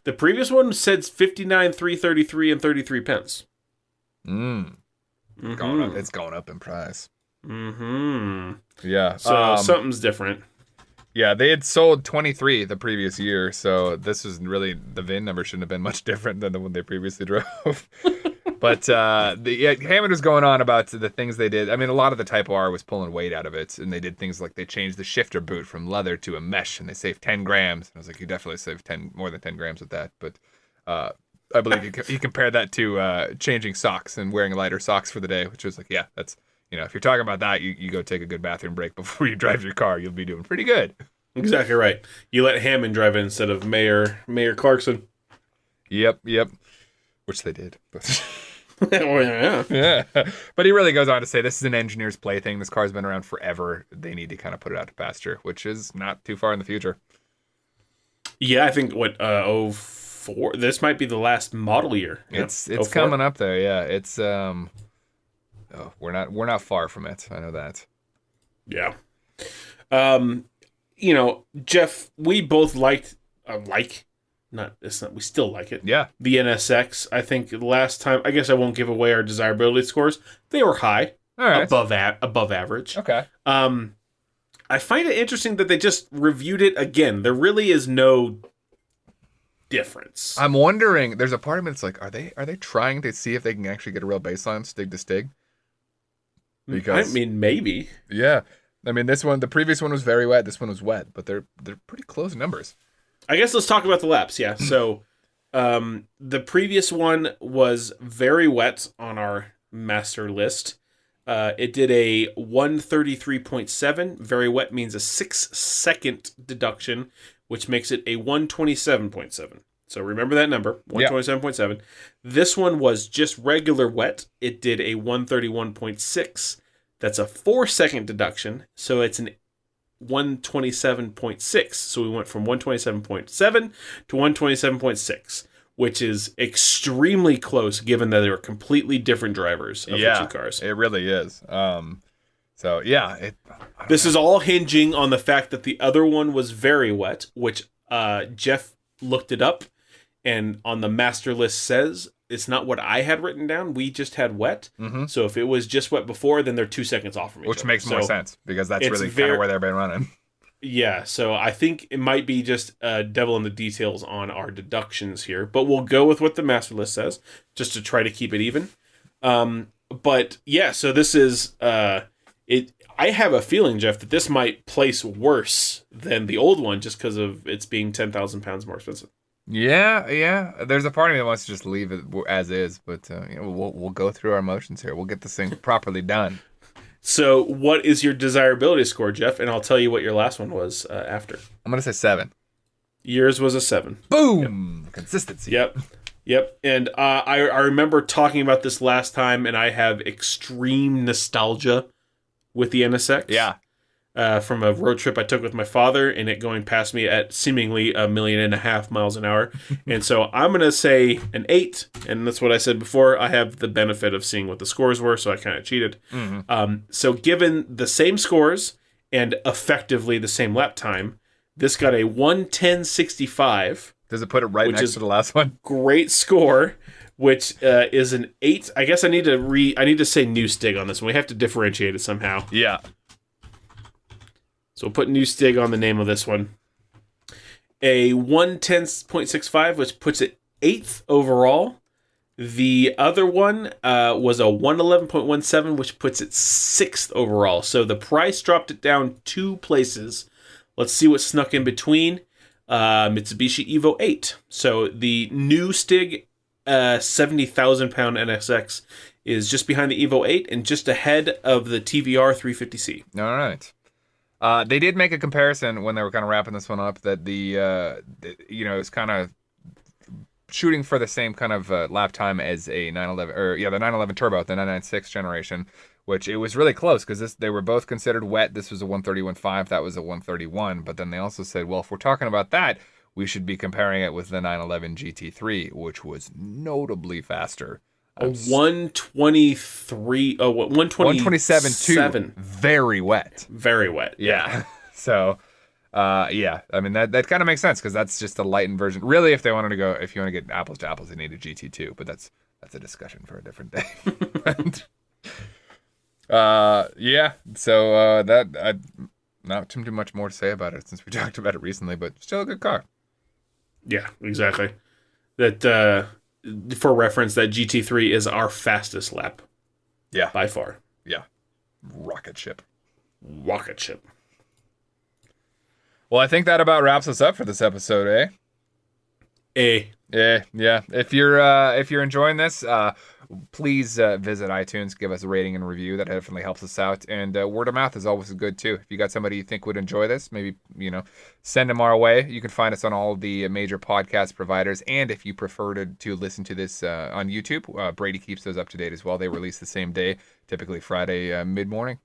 Speaker 1: The previous one said 59,333 and 33 pence.
Speaker 2: It's going up in price. Yeah.
Speaker 1: So something's different.
Speaker 2: Yeah, they had sold 23 the previous year, so this was really, the VIN number shouldn't have been much different than the one they previously drove. But Hammond was going on about the things they did. I mean, a lot of the Type R was pulling weight out of it, and they did things like they changed the shifter boot from leather to a mesh, and they saved 10 grams. And I was like, you definitely saved more than 10 grams with that. But I believe you compared that to changing socks and wearing lighter socks for the day, which was like, yeah, that's... if you're talking about that, you go take a good bathroom break before you drive your car. You'll be doing pretty good.
Speaker 1: Exactly right. You let Hammond drive it instead of Mayor Clarkson.
Speaker 2: Yep. Which they did. But...
Speaker 1: yeah.
Speaker 2: But he really goes on to say this is an engineer's plaything. This car's been around forever. They need to kind of put it out to pasture, which is not too far in the future.
Speaker 1: Yeah, I think 04. This might be the last model year.
Speaker 2: It's coming up there. Yeah, it's we're not far from it. I know that.
Speaker 1: Yeah. Jeff, we both liked we still like it.
Speaker 2: Yeah.
Speaker 1: The NSX. I think the last time, I guess I won't give away our desirability scores. They were high.
Speaker 2: All right.
Speaker 1: Above average.
Speaker 2: Okay.
Speaker 1: I find it interesting that they just reviewed it again. There really is no difference.
Speaker 2: I'm wondering, there's a part of me that's like, are they trying to see if they can actually get a real baseline stig to stig?
Speaker 1: Because I mean, maybe.
Speaker 2: Yeah. I mean, the previous one was very wet. This one was wet, but they're pretty close numbers.
Speaker 1: I guess let's talk about the laps. Yeah. So, the previous one was very wet on our master list. It did a 133.7. Very wet means a 6-second deduction, which makes it a 127.7. So remember that number, 127.7. Yep. This one was just regular wet. It did a 131.6. That's a 4-second deduction, so it's an 127.6. So we went from 127.7 to 127.6, which is extremely close given that they were completely different drivers of the two cars.
Speaker 2: It really is.
Speaker 1: This is all hinging on the fact that the other one was very wet, which Jeff looked it up and on the master list says it's not what I had written down. We just had wet. So if it was just wet before, then they're 2 seconds off from each other.
Speaker 2: Which makes more sense because that's really kind of where they've been running.
Speaker 1: Yeah, so I think it might be just devil in the details on our deductions here, but we'll go with what the master list says just to try to keep it even. But yeah, so this is it. I have a feeling, Jeff, that this might place worse than the old one just because of its being 10,000 pounds more expensive.
Speaker 2: Yeah. There's a part of me that wants to just leave it as is, but we'll go through our motions here. We'll get this thing properly done.
Speaker 1: So what is your desirability score, Jeff? And I'll tell you what your last one was after.
Speaker 2: I'm going to say 7.
Speaker 1: Yours was a 7.
Speaker 2: Boom! Yep. Consistency.
Speaker 1: Yep. And I remember talking about this last time, and I have extreme nostalgia with the NSX.
Speaker 2: Yeah.
Speaker 1: From a road trip I took with my father, and it going past me at seemingly 1.5 million miles an hour. And so I'm going to say an 8, and that's what I said before. I have the benefit of seeing what the scores were, so I kind of cheated. So given the same scores and effectively the same lap time, this got a 1:10.65.
Speaker 2: Does it put it right next to the last one?
Speaker 1: Great score, which is an 8. I guess I need to say new Stig on this one. We have to differentiate it somehow.
Speaker 2: Yeah.
Speaker 1: So we'll put new Stig on the name of this one. A 110.65, which puts it 8th overall. The other one was a 111.17, which puts it 6th overall. So the price dropped it down 2 places. Let's see what snuck in between. Mitsubishi Evo 8. So the new Stig 70,000 pound NSX is just behind the Evo 8 and just ahead of the TVR 350C.
Speaker 2: All right. They did make a comparison when they were kind of wrapping this one up that it's kind of shooting for the same kind of lap time as a 911 the 911 Turbo, the 996 generation, which it was really close because they were both considered wet. This was a 131.5, that was a 131, but then they also said, well, if we're talking about that, we should be comparing it with the 911 GT3, which was notably faster.
Speaker 1: A 123, 127.2.
Speaker 2: Very wet.
Speaker 1: Very wet.
Speaker 2: Yeah. So, I mean, that kind of makes sense because that's just a lightened version. Really, if you want to get apples to apples, they need a GT2, but that's a discussion for a different day. So not too much more to say about it since we talked about it recently, but still a good car.
Speaker 1: Yeah, exactly. That, for reference, that GT3 is our fastest lap.
Speaker 2: Yeah.
Speaker 1: By far.
Speaker 2: Yeah. Rocket ship. Well, I think that about wraps us up for this episode, eh? Yeah. If you're enjoying this, please visit iTunes, give us a rating and review. That definitely helps us out. And word of mouth is always good too. If you got somebody you think would enjoy this, maybe send them our way. You can find us on all the major podcast providers. And if you prefer to listen to this on YouTube, Brady keeps those up to date as well. They release the same day, typically Friday mid-morning.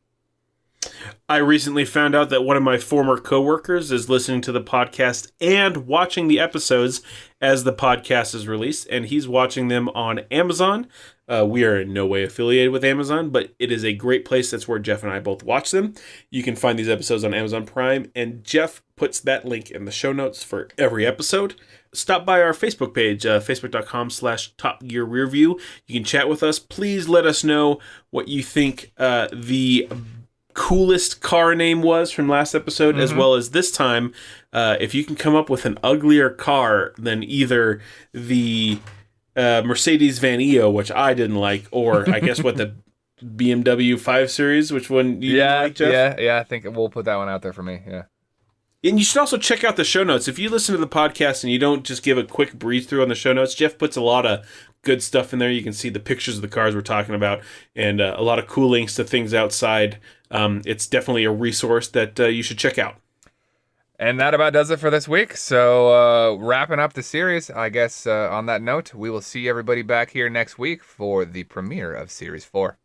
Speaker 1: I recently found out that one of my former coworkers is listening to the podcast and watching the episodes as the podcast is released, and he's watching them on Amazon. We are in no way affiliated with Amazon, but it is a great place. That's where Jeff and I both watch them. You can find these episodes on Amazon Prime, and Jeff puts that link in the show notes for every episode. Stop by our Facebook page, facebook.com/Top Gear Rearview. You can chat with us. Please let us know what you think the coolest car name was from last episode, as well as this time. If you can come up with an uglier car than either the Mercedes Van EO, which I didn't like, or I guess the BMW 5 Series, which one you didn't like, Jeff?
Speaker 2: Yeah, I think we'll put that one out there for me, yeah.
Speaker 1: And you should also check out the show notes. If you listen to the podcast and you don't just give a quick breeze through on the show notes, Jeff puts a lot of good stuff in there. You can see the pictures of the cars we're talking about and a lot of cool links to things outside. It's definitely a resource that you should check out.
Speaker 2: And that about does it for this week. So wrapping up the series, I guess on that note, we will see everybody back here next week for the premiere of Series 4.